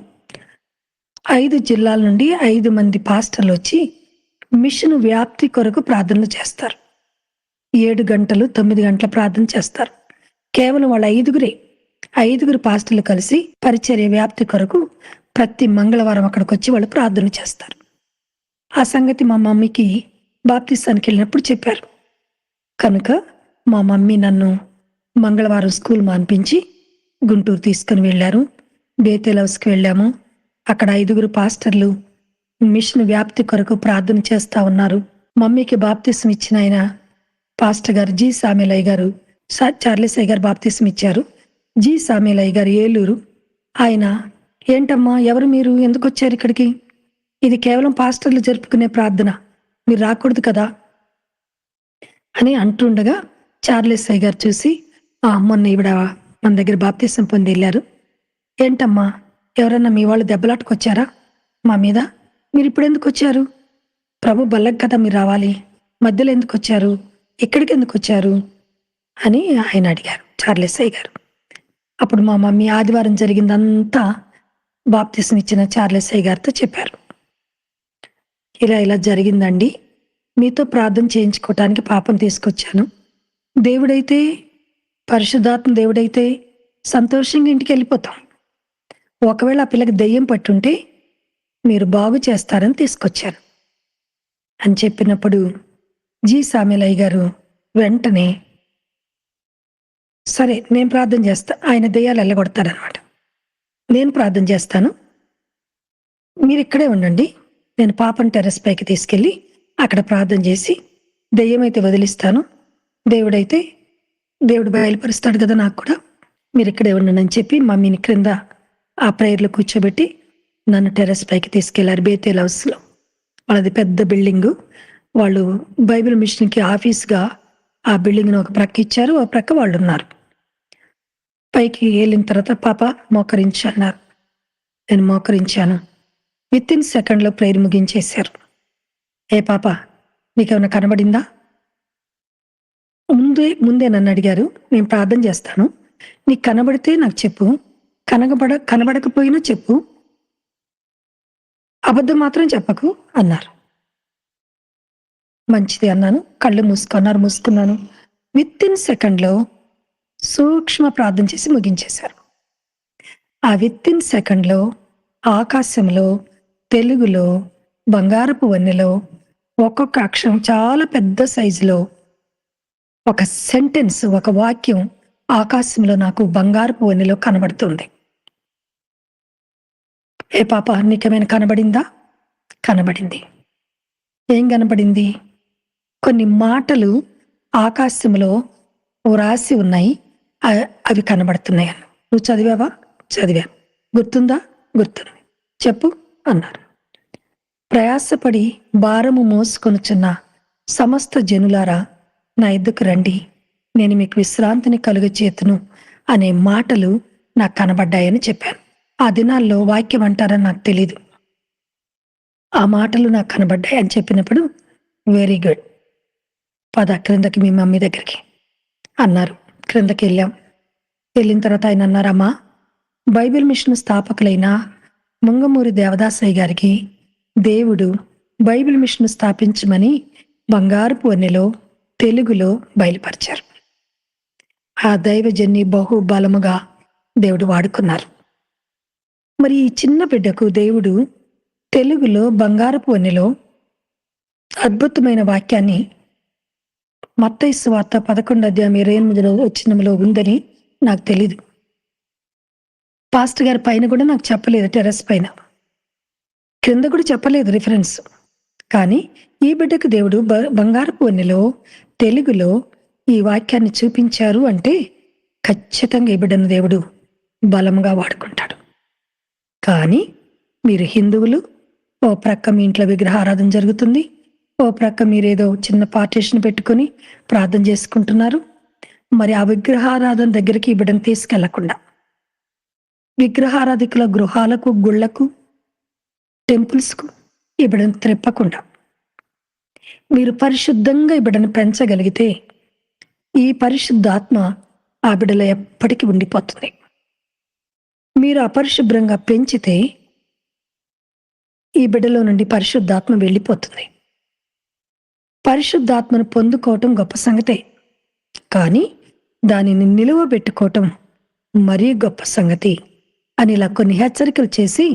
5 జిల్లాల నుండి 5 మంది పాస్టర్లు వచ్చి మిషన్ వ్యాప్తి కొరకు ప్రార్థనలు చేస్తారు. 7 గంటలు 9 గంటల ప్రార్థన చేస్తారు. కేవలం వాళ్ళ 5గురు పాస్టర్లు కలిసి పరిచర్య వ్యాప్తి కొరకు ప్రతి మంగళవారం అక్కడికి వచ్చి వాళ్ళు ప్రార్థన చేస్తారు. ఆ సంగతి మా మమ్మీకి బాప్తిస్తానికి వెళ్ళినప్పుడు చెప్పారు. కనుక మా మమ్మీ నన్ను మంగళవారం స్కూల్ మాన్పించి గుంటూరు తీసుకుని వెళ్ళారు. బేతేల్ హౌస్కి వెళ్ళాము. అక్కడ 5గురు పాస్టర్లు మిషన్ వ్యాప్తి కొరకు ప్రార్థన చేస్తా ఉన్నారు. మమ్మీకి బాప్తిసం ఇచ్చిన ఆయన పాస్టర్ గారు జి సామేలయ్య గారు, చార్లెస్ అయ్య గారు బాప్తిసం ఇచ్చారు. జి సామేలయ్య గారు ఏలూరు. ఆయన, ఏంటమ్మా ఎవరు మీరు, ఎందుకు వచ్చారు ఇక్కడికి? ఇది కేవలం పాస్టర్లు జరుపుకునే ప్రార్థన, మీరు రాకూడదు కదా అని అంటుండగా చార్లెస్ అయ్య గారు చూసి, మొన్న ఈవిడ మన దగ్గర బాప్తిసం పొంది వెళ్ళారు. ఏంటమ్మా ఎవరన్నా మీ వాళ్ళు దెబ్బలాటుకొచ్చారా మా మీద? మీరు ఇప్పుడు ఎందుకు వచ్చారు? ప్రభు బల్లకి కదా మీరు రావాలి, మధ్యలో ఎందుకు వచ్చారు, ఇక్కడికి ఎందుకు వచ్చారు అని ఆయన అడిగారు, చార్లెస్ అయ్య గారు. అప్పుడు మా మమ్మీ ఆదివారం జరిగిందంతా బాప్తిసం ఇచ్చిన చార్లెస్ అయ్య గారితో చెప్పారు. ఇలా జరిగిందండి, మీతో ప్రార్థన చేయించుకోవటానికి పాపం తీసుకొచ్చాను. దేవుడైతే, పరిశుద్ధాత్మ దేవుడైతే సంతోషంగా ఇంటికి వెళ్ళిపోతాం. ఒకవేళ ఆ పిల్లకి దెయ్యం పట్టుంటే మీరు బాగు చేస్తారని తీసుకొచ్చాను అని చెప్పినప్పుడు జి సామేలయ్య గారు వెంటనే, సరే నేను ప్రార్థన చేస్తా, ఆయన దెయ్యాలు వెళ్ళగొడతారనమాట. నేను ప్రార్థన చేస్తాను, మీరు ఇక్కడే ఉండండి, నేను పాపం టెర్రస్ పైకి తీసుకెళ్ళి అక్కడ ప్రార్థన చేసి దెయ్యమైతే వదిలిస్తాను, దేవుడు బయలుపరుస్తాడు కదా నాకు కూడా, మీరు ఇక్కడే ఉండండి అని చెప్పి మమ్మీని క్రింద ఆ ప్రేయర్లో కూర్చోబెట్టి నన్ను టెర్రస్ పైకి తీసుకెళ్లారు. బేతేల్ హౌస్లో వాళ్ళది పెద్ద బిల్డింగు. వాళ్ళు బైబిల్ మిషన్కి ఆఫీస్గా ఆ బిల్డింగ్ను ఒక ప్రక్క ఇచ్చారు, ఒక ప్రక్క వాళ్ళు ఉన్నారు. పైకి వెళ్ళిన తర్వాత పాప మోకరించి అన్నారు. నేను మోకరించాను. వితిన్ సెకండ్లో ప్రేయర్ ముగించేశారు. ఏ పాప నీకేమైనా కనబడిందా? ముందే నన్ను అడిగారు, నేను ప్రార్థన చేస్తాను, నీకు కనబడితే నాకు చెప్పు, కనబడకపోయినా చెప్పు, అబద్ధం మాత్రం చెప్పకు అన్నారు. మంచిది అన్నాను. కళ్ళు మూసుకున్నాను. వితిన్ సెకండ్లో సూక్ష్మ ప్రార్థన చేసి ముగించేశారు. ఆ వితిన్ సెకండ్లో ఆకాశంలో, తెలుగులో, బంగారపు వన్నెలో ఒక్కొక్క అక్షరం చాలా పెద్ద సైజులో ఒక సెంటెన్స్, ఒక వాక్యం ఆకాశంలో నాకు బంగారపు వన్నెలో కనబడుతుంది. ఏ పాప నీకేమైనా కనబడిందా? కనబడింది. ఏం కనబడింది? కొన్ని మాటలు ఆకాశంలో వ్రాసి ఉన్నాయి, అవి కనబడుతున్నాయి. నువ్వు చదివావా? చదివాను. గుర్తుందా? గుర్తుంది. చెప్పు అన్నారు. ప్రయాసపడి భారము మోసుకొనుచున్న సమస్త జనులారా నా ఎద్దుకు రండి, నేను మీకు విశ్రాంతిని కలుగచేతును అనే మాటలు నాకు కనబడ్డాయని చెప్పాను. ఆ దినాల్లో వాక్యం అంటారని నాకు తెలీదు. ఆ మాటలు నాకు కనబడ్డాయి అని చెప్పినప్పుడు వెరీ గుడ్, పద క్రిందకి మీ మమ్మీ దగ్గరికి అన్నారు. క్రిందకి వెళ్ళిన తర్వాత ఆయన అన్నారమ్మా, బైబిల్ మిషన్ స్థాపకులైన ముంగమూరి దేవదాసయ్య గారికి దేవుడు బైబిల్ మిషన్ స్థాపించమని బంగారపు వన్నెలో తెలుగులో బయలుపరిచారు. ఆ దైవజన్ని బహుబలముగా దేవుడు వాడుకున్నారు. మరి ఈ చిన్న బిడ్డకు దేవుడు తెలుగులో బంగారపు వన్నెలో అద్భుతమైన వాక్యాన్ని మత్తయి సువార్త 11 అధ్యాయం 28 వచనంలో ఉందని నాకు తెలీదు. పాస్టర్ గారి పైన కూడా నాకు చెప్పలేదు, టెర్రస్ పైన. క్రింద కూడా చెప్పలేదు రిఫరెన్స్. కానీ ఈ బిడ్డకు దేవుడు బంగారపు వన్నెలో తెలుగులో ఈ వాక్యాన్ని చూపించారు అంటే ఖచ్చితంగా ఈ బిడ్డను దేవుడు బలంగా వాడుకుంటాడు. కానీ మీరు హిందువులు, ఓ ప్రక్క మీ ఇంట్లో విగ్రహారాధన జరుగుతుంది, ఓ ప్రక్క మీరేదో చిన్న పార్టీషన్ పెట్టుకొని ప్రార్థన చేసుకుంటున్నారు. మరి ఆ విగ్రహారాధన దగ్గరికి ఈ బిడ్డను తీసుకెళ్లకుండా, విగ్రహారాధికుల గృహాలకు, గుళ్లకు, టెంపుల్స్కు ఈ బిడ్డను త్రెప్పకుండా మీరు పరిశుద్ధంగా ఈ బిడ్డను పెంచగలిగితే ఈ పరిశుద్ధాత్మ ఆ బిడ్డలో ఎప్పటికీ ఉండిపోతుంది. మీరు అపరిశుభ్రంగా పెంచితే ఈ బిడ్డలో నుండి పరిశుద్ధాత్మ వెళ్ళిపోతుంది. పరిశుద్ధాత్మను పొందుకోవటం గొప్ప సంగతే, కానీ దానిని నిలువబెట్టుకోవటం మరీ గొప్ప సంగతి అని ఇలా కొన్ని హెచ్చరికలు చేసి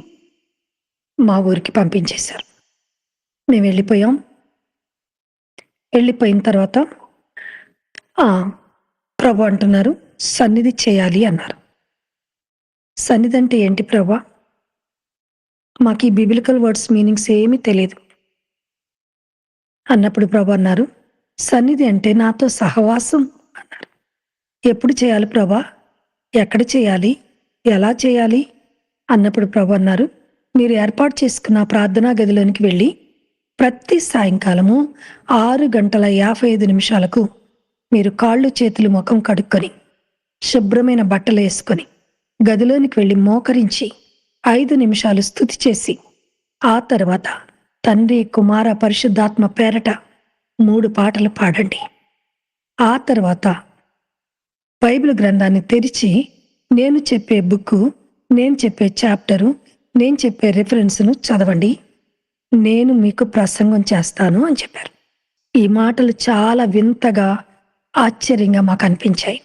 మా ఊరికి పంపించేశారు. మేము వెళ్ళిపోయిన తర్వాత ప్రభు అంటున్నారు, సన్నిధి చేయాలి అన్నారు. సన్నిధి అంటే ఏంటి ప్రభా? మాకు ఈ బిబిలికల్ వర్డ్స్ మీనింగ్స్ ఏమీ తెలియదు అన్నప్పుడు ప్రభు అన్నారు, సన్నిధి అంటే నాతో సహవాసం అన్నారు. ఎప్పుడు చేయాలి ప్రభా? ఎక్కడ చేయాలి? ఎలా చేయాలి అన్నప్పుడు ప్రభు అన్నారు, మీరు ఏర్పాటు చేసుకున్న ప్రార్థనా గదిలోనికి వెళ్ళి ప్రతి సాయంకాలము 6:55 మీరు కాళ్ళు చేతులు ముఖం కడుక్కొని శుభ్రమైన బట్టలు వేసుకొని గదిలోనికి వెళ్ళి మోకరించి 5 నిమిషాలు స్తుతి చేసి ఆ తర్వాత తండ్రి, కుమార, పరిశుద్ధాత్మ పేరట 3 పాటలు పాడండి. ఆ తర్వాత బైబిల్ గ్రంథాన్ని తెరిచి నేను చెప్పే బుక్కు, నేను చెప్పే చాప్టరు, నేను చెప్పే రిఫరెన్స్ను చదవండి, నేను మీకు ప్రసంగం చేస్తాను అని చెప్పారు. ఈ మాటలు చాలా వింతగా, ఆశ్చర్యంగా మాకు అనిపించాయి.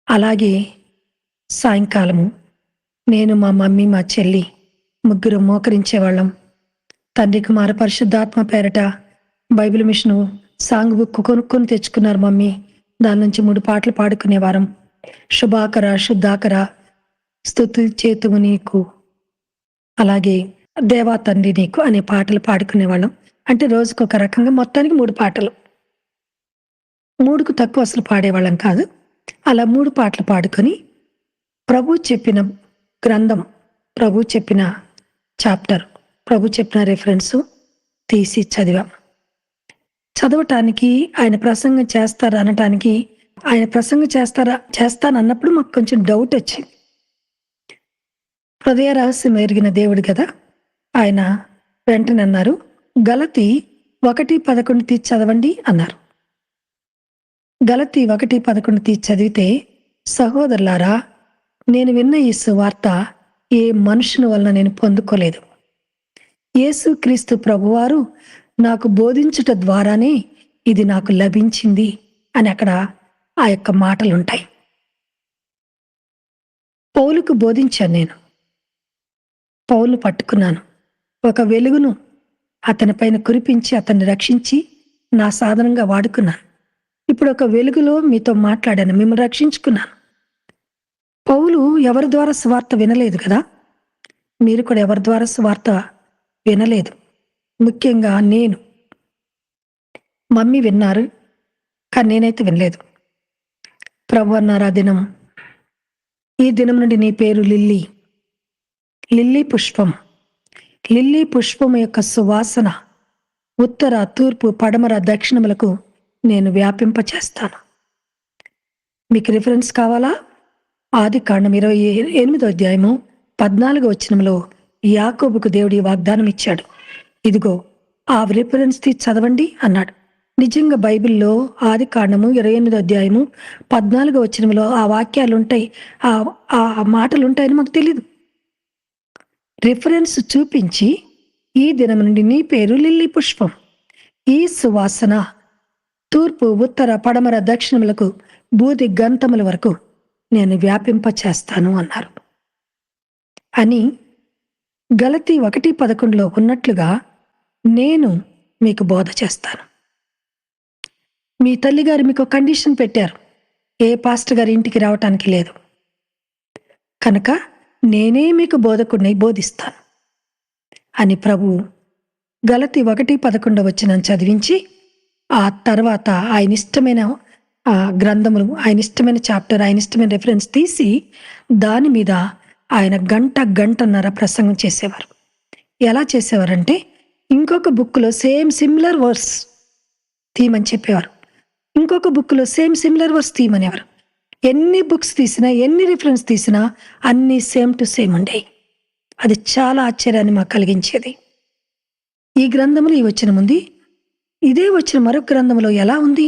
అలాగే సాయంకాలము నేను, మా మమ్మీ, మా చెల్లి ముగ్గురు మోకరించేవాళ్ళం. తండ్రి, కుమార, పరిశుద్ధాత్మ పేరట బైబిల్ మిషను సాంగ్ బుక్ కొనుక్కొని తెచ్చుకున్నారు మమ్మీ. దాని నుంచి 3 పాటలు పాడుకునేవారం. శుభాకర, శుద్ధాకర, స్తుతులు చేతుము నీకు, అలాగే దేవా తండ్రి నీకు అనే పాటలు పాడుకునేవాళ్ళం. అంటే రోజుకొక రకంగా మొత్తానికి 3 పాటలు. 3కు తక్కువ అసలు పాడేవాళ్ళం కాదు. అలా 3 పాటలు పాడుకొని ప్రభు చెప్పిన గ్రంథం, ప్రభు చెప్పిన చాప్టర్, ప్రభు చెప్పిన రిఫరెన్సు తీసి చదివాం. చదవటానికి, ఆయన ప్రసంగం చేస్తారా అనటానికి, ఆయన ప్రసంగం చేస్తానన్నప్పుడు మాకు కొంచెం డౌట్ వచ్చింది. హృదయ రహస్యం ఎరిగిన దేవుడు కదా. ఆయన వెంటనే అన్నారు, గలతీ 1:11 తీసి చదవండి అన్నారు. గలతీ 1:11 తీసి చదివితే, సహోదరులారా, నేను విన్న ఈ సువార్త ఏ మనుషుని వలన నేను పొందుకోలేదు. యేసుక్రీస్తు ప్రభువారు నాకు బోధించుట ద్వారానే ఇది నాకు లభించింది అని అక్కడ ఆ యొక్క మాటలుంటాయి. పౌలుకు బోధించాను నేను, పౌలు పట్టుకున్నాను, ఒక వెలుగును అతని పైన కురిపించి అతన్ని రక్షించి నా సాధనంగా వాడుకున్నాను. ఇప్పుడు ఒక వెలుగులో మీతో మాట్లాడాను, మిమ్మల్ని రక్షించుకున్నాను. పౌలు ఎవరి ద్వారా సువార్త వినలేదు కదా, మీరు కూడా ఎవరి ద్వారా సువార్త వినలేదు. ముఖ్యంగా నేను, మమ్మీ విన్నారు, కానీ నేనైతే వినలేదు. ప్రభు అన్నారు ఈ దినం నుండి నీ పేరు లిల్లీ, లిల్లీ పుష్పం. లిల్లీ పుష్పం యొక్క సువాసన ఉత్తర, తూర్పు, పడమర, దక్షిణములకు నేను వ్యాపింపచేస్తాను. మీకు రిఫరెన్స్ కావాలా? ఆదికాండం 28:14 యాకోబుకు దేవుడి వాగ్దానం ఇచ్చాడు. ఇదిగో ఆ రిఫరెన్స్ తీసి చదవండి అన్నాడు. నిజంగా బైబిల్లో ఆదికాండము 28:14 ఆ వాక్యాలు ఉంటాయి, ఆ మాటలు ఉంటాయని మాకు తెలీదు. రిఫరెన్స్ చూపించి, ఈ దినం నుండి నీ పేరు లిల్లీ పుష్పం, ఈ సువాసన తూర్పు, ఉత్తర, పడమర, దక్షిణములకు, బూది గంతముల వరకు నేను వ్యాపింపచేస్తాను అన్నారు. అని గలతీ 1:11 ఉన్నట్లుగా నేను మీకు బోధ చేస్తాను. మీ తల్లిగారు మీకు కండిషన్ పెట్టారు, ఏ పాస్టర్ గారి ఇంటికి రావటానికి లేదు. కనుక నేనే మీకు బోధకుడినై బోధిస్తాను అని ప్రభువు గలతి 1:11 చదివించి, ఆ తర్వాత ఆయన ఇష్టమైన గ్రంథములు, ఆయన ఇష్టమైన చాప్టర్, ఆయన ఇష్టమైన రెఫరెన్స్ తీసి దాని మీద ఆయన గంటన్నర ప్రసంగం చేసేవారు. ఎలా చేసేవారంటే, ఇంకొక బుక్లో సేమ్ సిమిలర్ వర్స్ తీయమని చెప్పేవారు, ఇంకొక బుక్లో సేమ్ సిమిలర్ వర్స్ తీయమనేవారు. ఎన్ని బుక్స్ తీసినా, ఎన్ని రిఫరెన్స్ తీసినా అన్నీ సేమ్ టు సేమ్ ఉండేవి. అది చాలా ఆశ్చర్యాన్ని మాకు కలిగించేది. ఈ గ్రంథంలో ఈ వచనం ఉంది, ఇదే వచ్చిన మరొక గ్రంథంలో ఎలా ఉంది,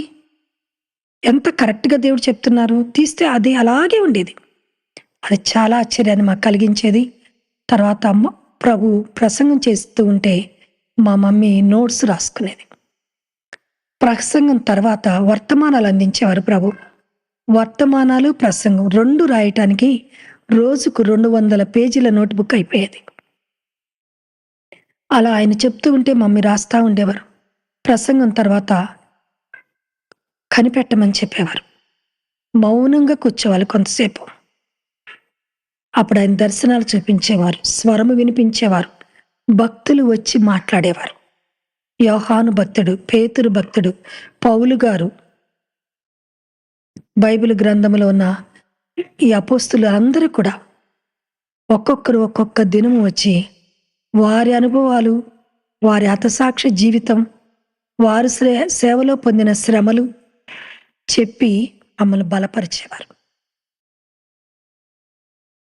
ఎంత కరెక్ట్గా దేవుడు చెప్తున్నారు, తీస్తే అది అలాగే ఉండేది. అది చాలా ఆశ్చర్యాన్ని మాకు కలిగించేది. తర్వాత ప్రభు ప్రసంగం చేస్తూ ఉంటే మా మమ్మీ నోట్స్ రాసుకునేది. ప్రసంగం తర్వాత వర్తమానాలు అందించేవారు ప్రభు. వర్తమానాలు, ప్రసంగం 2 రాయటానికి రోజుకు 200 పేజీల నోట్బుక్ అయిపోయేది. అలా ఆయన చెప్తూ ఉంటే మమ్మీ రాస్తా ఉండేవారు. ప్రసంగం తర్వాత కనిపెట్టమని చెప్పేవారు. మౌనంగా కూర్చోవాలి కొంతసేపు. అప్పుడు ఆయన దర్శనాలు చూపించేవారు, స్వరము వినిపించేవారు, భక్తులు వచ్చి మాట్లాడేవారు. యోహాను భక్తుడు, పేతురు భక్తుడు, పౌలు గారు, బైబిల్ గ్రంథంలో ఉన్న ఈ అపోస్తులు అందరూ కూడా ఒక్కొక్కరు ఒక్కొక్క దినము వచ్చి వారి అనుభవాలు, వారి హతసాక్షి జీవితం, వారు సేవలో పొందిన శ్రమలు చెప్పి మమ్మల్ని బలపరిచేవారు.